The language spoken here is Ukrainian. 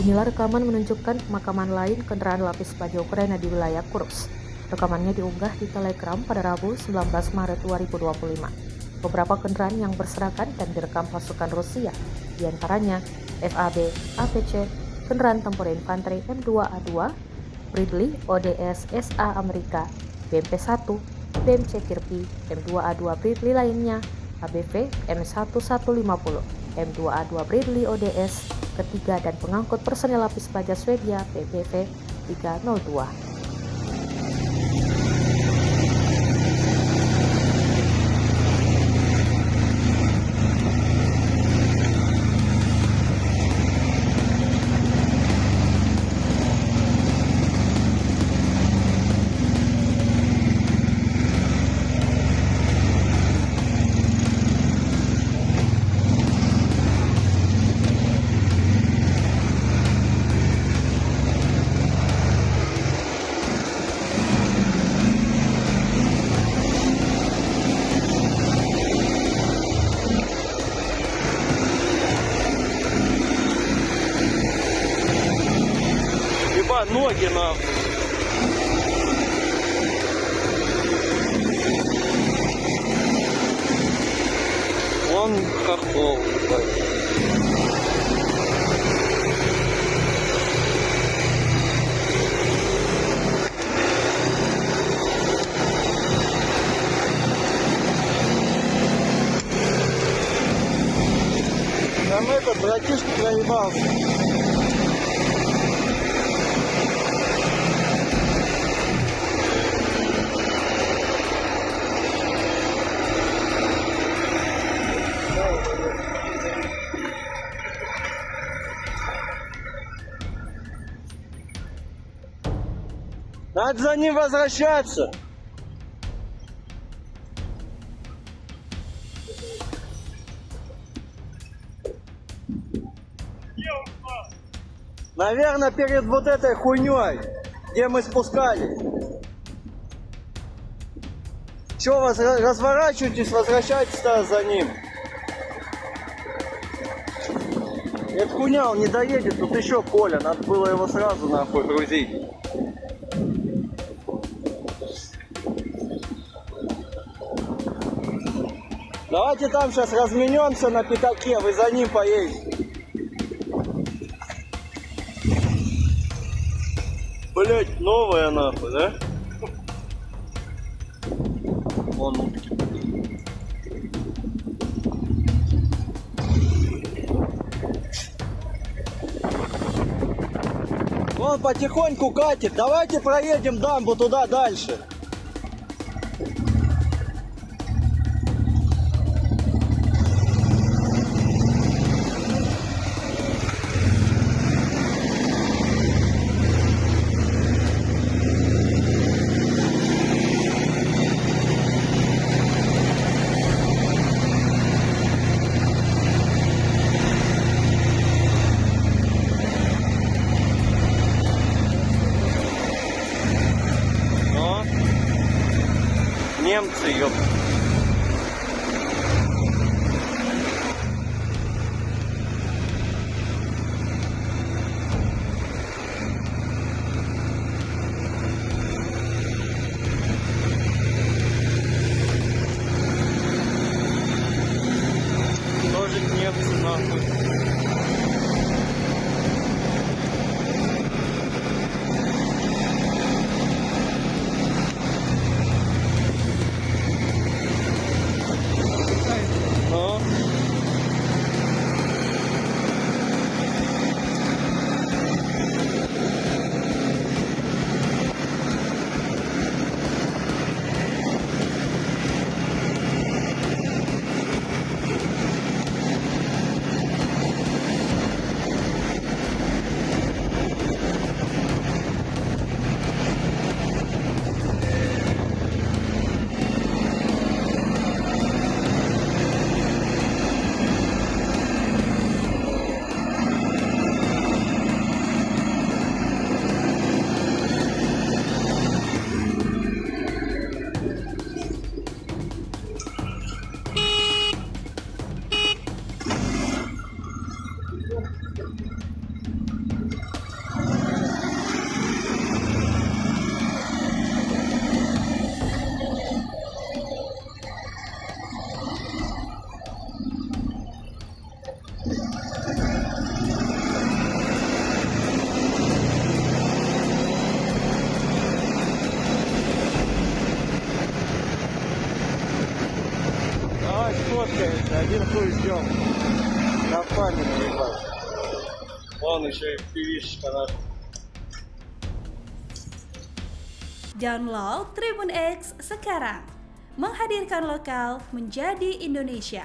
Inilah rekaman menunjukkan pemakaman lain kendaraan lapis baja Ukraina di wilayah Kursk. Rekamannya diunggah di Telegram pada Rabu 19 Maret 2025. Beberapa kendaraan yang berserakan dan direkam pasukan Rusia, diantaranya FAB, APC, kendaraan tempur infanteri M2A2, Bradley ODS SA Amerika, BMP-1, BMC Kirpi, M2A2 Bradley lainnya, ABV M1150, M2A2 Bradley ODS ketiga dan pengangkut personel lapis baja Swedia PBV 302. Ноги нахуй. Вон хохол. Там этот братишка проебался. Надо за ним возвращаться. Наверное, перед вот этой хуйней, где мы спускали. Че, разворачивайтесь, возвращайтесь за ним. Эта хуйня, он не доедет, тут еще Коля, надо было его сразу нахуй грузить. Давайте там сейчас разменемся на пятаке, вы за ним поедете. Блять, новая нахуй, да? Вон утки. Вон потихоньку катит. Давайте проедем дамбу туда дальше. Немцы, ёп. Тоже немцы, нахуй. ебать, фоткается, один хуй ждем. На память, ебать. Вон еще и пивишечка наша. Download Tribun X sekarang. Menghadirkan lokal menjadi Indonesia.